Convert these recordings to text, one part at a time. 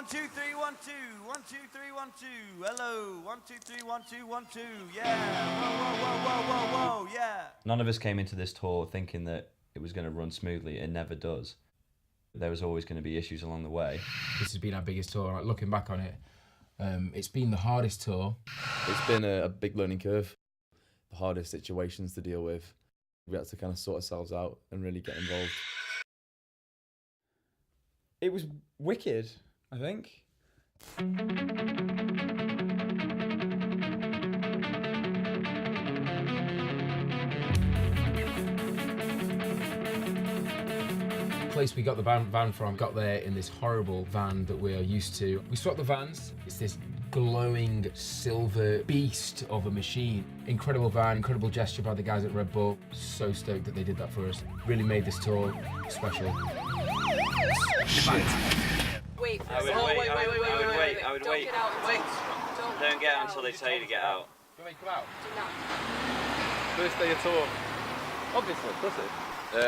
1, 2, 3, 1, 2. 1, 2, 3, 1, 2. Hello. 1, 2, 3, 1, 2, 1, 2. Yeah. Whoa, yeah. None of us came into this tour thinking that it was going to run smoothly. It never does. There was always going to be issues along the way. This has been our biggest tour. Like, looking back on it, it's been the hardest tour. It's been a big learning curve. The hardest situations to deal with. We had to kind of sort ourselves out and really get involved. It was wicked, I think. The place we got the van from got there in this horrible van that we are used to. We swapped the vans. It's this glowing silver beast of a machine. Incredible van, incredible gesture by the guys at Red Bull. So stoked that they did that for us. Really made this tour special. Shit. Wait. I would wait. Don't get out. Wait. Don't get out until they tell you to get out. Do you want me to come out? Do not. First day of tour. Obviously, does it?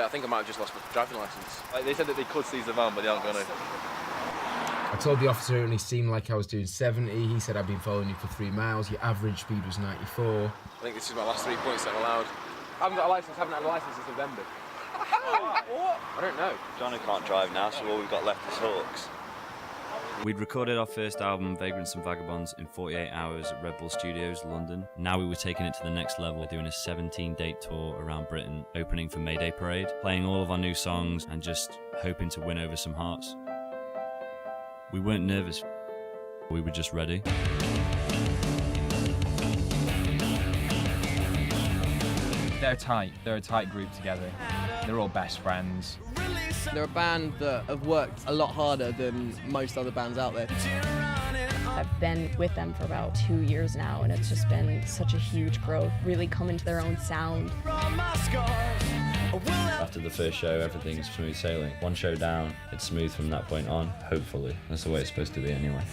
I think I might have just lost my driving licence. They said that they could seize the van, but they aren't going to. I told the officer it only seemed like I was doing 70. He said I'd been following you for 3 miles. Your average speed was 94. I think this is my last 3 points that I'm allowed. I haven't got a licence, haven't had a licence since November. What? I don't know. Johnny can't drive now, so all we've got left is Hawks. We'd recorded our first album, Vagrants and Vagabonds, in 48 hours at Red Bull Studios, London. Now we were taking it to the next level, doing a 17-date tour around Britain, opening for Mayday Parade, playing all of our new songs and just hoping to win over some hearts. We weren't nervous, we were just ready. They're tight. They're a tight group together. They're all best friends. They're a band that have worked a lot harder than most other bands out there. I've been with them for about 2 years now, and it's just been such a huge growth, really coming to their own sound. After the first show, everything's smooth sailing. One show down, it's smooth from that point on, hopefully. That's the way it's supposed to be anyway.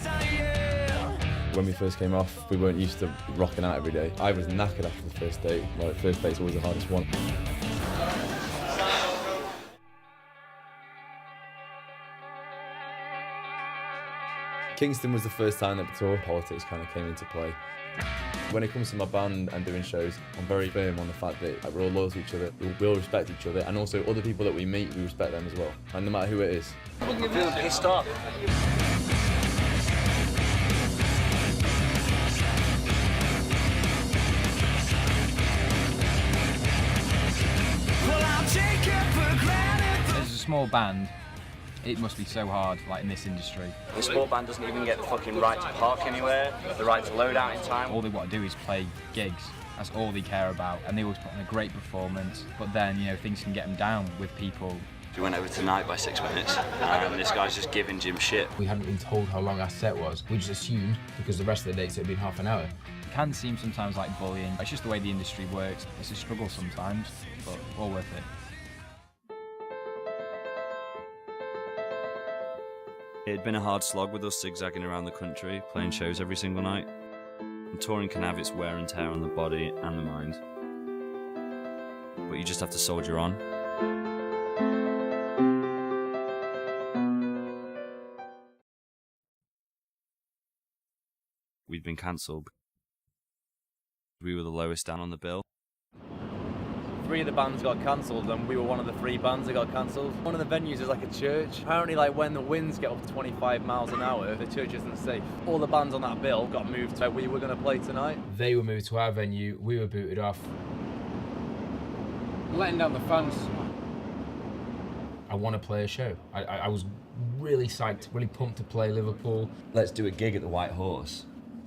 When we first came off, we weren't used to rocking out every day. I was knackered after the first date. Like, first date's always the hardest one. Kingston was the first time that the tour politics kind of came into play. When it comes to my band and doing shows, I'm very firm on the fact that we're all loyal to each other, we all respect each other, and also other people that we meet, we respect them as well, and no matter who it is. I'm feeling pissed off. As a small band, it must be so hard, like in this industry. The sport band doesn't even get the fucking right to park anywhere, the right to load out in time. All they want to do is play gigs. That's all they care about, and they always put on a great performance. But then, you know, things can get them down with people. We went over tonight by 6 minutes, and this guy's just giving Jim shit. We hadn't been told how long our set was. We just assumed, because the rest of the dates had been half an hour. It can seem sometimes like bullying. It's just the way the industry works. It's a struggle sometimes, but all worth it. It had been a hard slog with us zigzagging around the country, playing shows every single night. And touring can have its wear and tear on the body and the mind. But you just have to soldier on. We'd been cancelled. We were the lowest down on the bill. 3 of the bands got cancelled, and we were one of the 3 bands that got cancelled. One of the venues is like a church. Apparently, like, when the winds get up to 25 miles an hour, the church isn't safe. All the bands on that bill got moved to where we were going to play tonight. They were moved to our venue, we were booted off. Letting down the fans. I want to play a show. I was really psyched, really pumped to play Liverpool. Let's do a gig at the White Horse.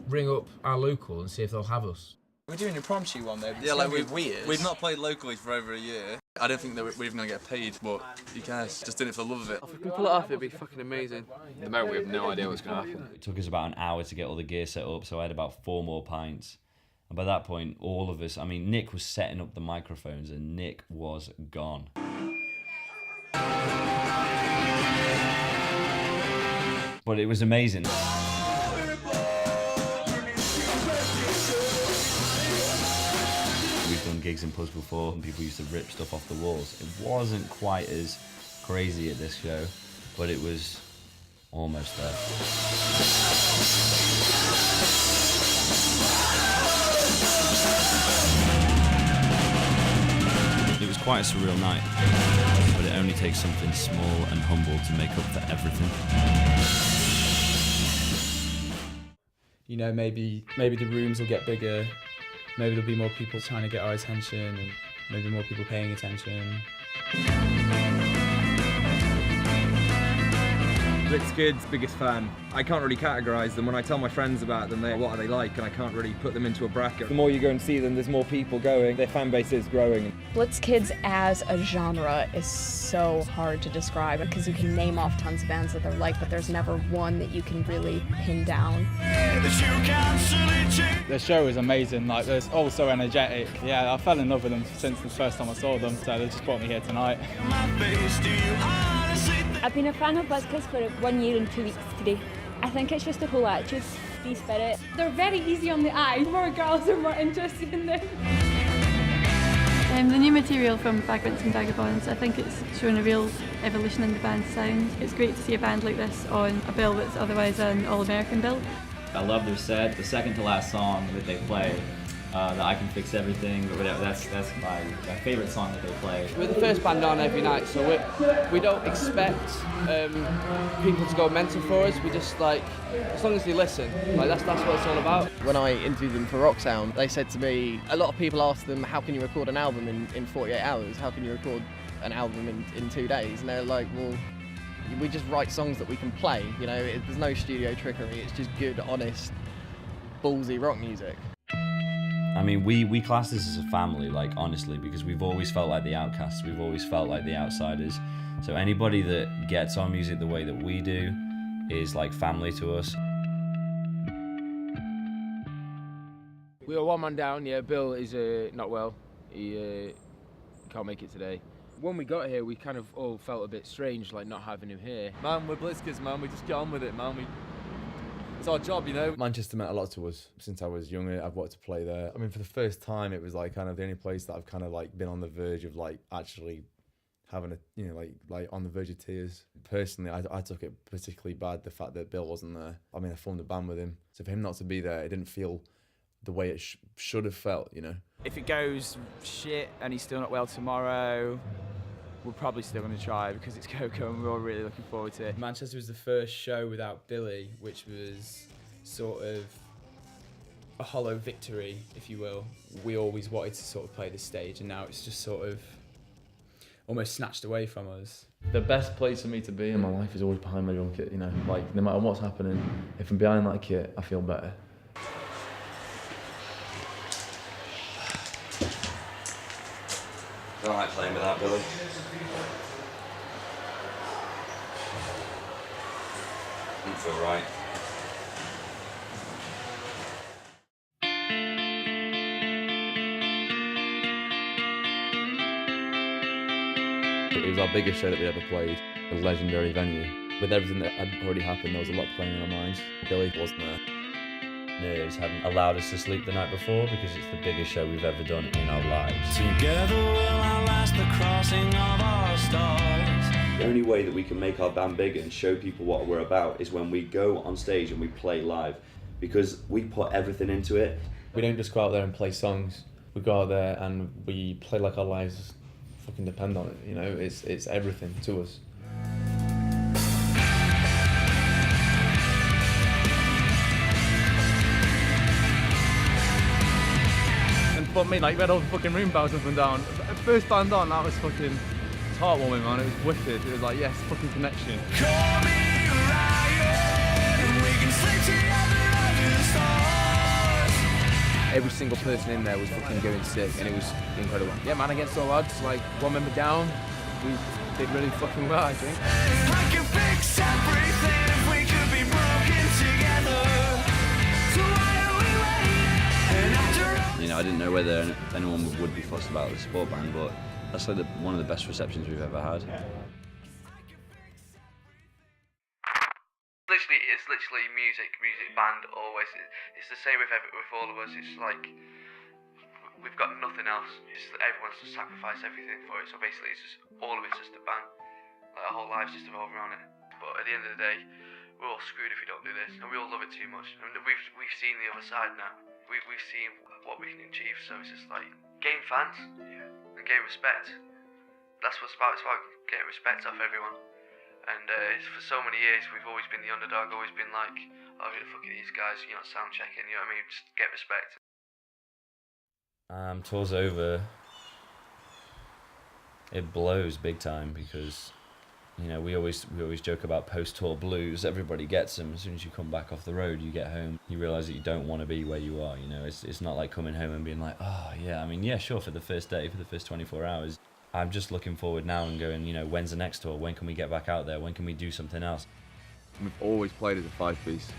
Ring up our local and see if they'll have us. We're doing an impromptu one though. Yeah, like weird. We've not played locally for over a year. I don't think that we're even going to get paid, but who cares? Just doing it for the love of it. If we can pull it off, it'd be fucking amazing. At the moment, we have no idea what's going to happen. It took us about an hour to get all the gear set up, so I had about 4 more pints. And by that point, all of us, I mean, Nick was setting up the microphones and Nick was gone. But it was amazing. We've done gigs in pubs before and people used to rip stuff off the walls. It wasn't quite as crazy at this show, but it was almost there. It was quite a surreal night, but it only takes something small and humble to make up for everything. You know, maybe the rooms will get bigger, maybe there'll be more people trying to get our attention, and maybe more people paying attention. Blitz Kids, biggest fan. I can't really categorise them. When I tell my friends about them, what are they like, and I can't really put them into a bracket. The more you go and see them, there's more people going. Their fan base is growing. Blitz Kids as a genre is so hard to describe because you can name off tons of bands that they're like, but there's never one that you can really pin down. The show is amazing, like they're all so energetic. Yeah, I fell in love with them since the first time I saw them, so they just brought me here tonight. I've been a fan of Blitz Kids for 1 year and 2 weeks today. I think it's just the whole attitude, free spirit. They're very easy on the eye. More girls are more interested in them. The new material from Vagrants and Vagabonds, I think it's shown a real evolution in the band's sound. It's great to see a band like this on a bill that's otherwise an all-American bill. I love their set. The second to last song that they play, the I Can Fix Everything, but whatever, that's my favourite song that they play. We're the first band on every night, so we don't expect people to go mental for us. We just like, as long as they listen, like that's what it's all about. When I interviewed them for Rock Sound, they said to me, a lot of people ask them, how can you record an album in 48 hours? How can you record an album in 2 days? And they're like, well, we just write songs that we can play, you know, there's no studio trickery, it's just good, honest, ballsy rock music. I mean, we class this as a family, like, honestly, because we've always felt like the outcasts, we've always felt like the outsiders. So anybody that gets our music the way that we do is like family to us. We are one man down, yeah, Bill is not well, he can't make it today. When we got here, we kind of all felt a bit strange, like not having him here. Man, we're Blitz Kids, man, we just get on with it, man. It's our job, you know. Manchester meant a lot to us. Since I was younger, I've wanted to play there. I mean, for the first time, it was like kind of the only place that I've kind of like been on the verge of like actually having a, you know, like on the verge of tears. Personally, I took it particularly bad, the fact that Bill wasn't there. I mean, I formed a band with him. So for him not to be there, it didn't feel the way it should have felt, you know. If it goes shit and he's still not well tomorrow, we're probably still going to try because it's Coco and we're all really looking forward to it. Manchester was the first show without Billy, which was sort of a hollow victory, if you will. We always wanted to sort of play this stage, and now it's just sort of almost snatched away from us. The best place for me to be in my life is always behind my drum kit, you know, like no matter what's happening, if I'm behind that kit, I feel better. I don't like playing without Billy. Doesn't feel right. It was our biggest show that we ever played, a legendary venue. With everything that had already happened, there was a lot playing in our minds. Billy wasn't there. Nerves hadn't allowed us to sleep the night before because it's the biggest show we've ever done in our lives. Together we'll outlast the crossing of our stars. The only way that we can make our band big and show people what we're about is when we go on stage and we play live, because we put everything into it. We don't just go out there and play songs. We go out there and we play like our lives fucking depend on it, you know, it's everything to us. But me, like, we had all the fucking room bells up and down. First band on, that was fucking, it's heartwarming, man. It was wicked. It was like, yes, fucking connection. Call me Ryan, and we can sleep together under the stars. Every single person in there was fucking going sick, and it was incredible. Yeah, man, against all odds, like one member down, we did really fucking well, I think. I can fix everything if we could be broken together. So why are we waiting? And after You know, I didn't know whether anyone would be fussed about the support band, but that's like one of the best receptions we've ever had. It's literally music, band, always. It's the same with all of us. It's like, we've got nothing else. Everyone's just sacrificed everything for it, so basically it's just, all of it's just a band. Like, our whole lives just revolve around it. But at the end of the day, we're all screwed if we don't do this, and we all love it too much. And we've seen the other side now. We've seen what we can achieve, so it's just like gain fans and gain respect. That's what it's about. It's about getting respect off everyone. And for so many years, we've always been the underdog, always been like, oh, who the fuck are these guys? You're not sound checking, you know what I mean? Just get respect. Tour's over. It blows big time because, you know, we always joke about post-tour blues. Everybody gets them. As soon as you come back off the road, you get home, you realise that you don't want to be where you are. You know, it's not like coming home and being like, oh yeah, I mean, yeah, sure, for the first day, for the first 24 hours. I'm just looking forward now and going, you know, when's the next tour? When can we get back out there? When can we do something else? We've always played as a 5-piece.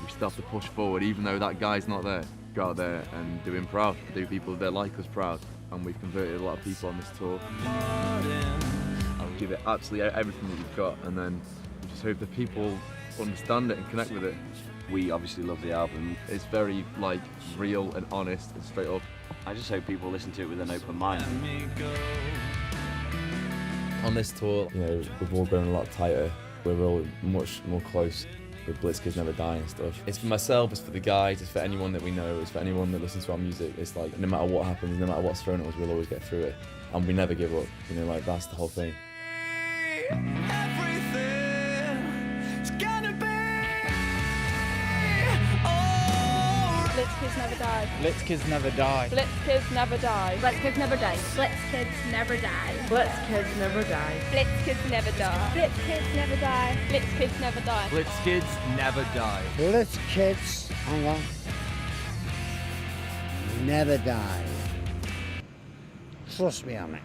We still have to push forward, even though that guy's not there. Go out there and do him proud, do people that like us proud. And we've converted a lot of people on this tour. I'll give it absolutely everything that we've got, and then we just hope that people understand it and connect with it. We obviously love the album. It's very like real and honest and straight up. I just hope people listen to it with an open mind. On this tour, you know, we've all grown a lot tighter. We're all much more close with Blitz Kids Never Die and stuff. It's for myself, it's for the guys, it's for anyone that we know, it's for anyone that listens to our music. It's like, no matter what happens, no matter what's thrown at us, we'll always get through it. And we never give up, you know, like that's the whole thing. Blitz Kids never die. Blitz Kids never die. Blitz Kids never die. Blitz Kids never die. Blitz Kids never die. Blitz Kids never die. Blitz Kids never die. Blitz Kids never die. Blitz Kids never die. Blitz Kids never die. Blitz Kids, hang on, never die. Trust me on it.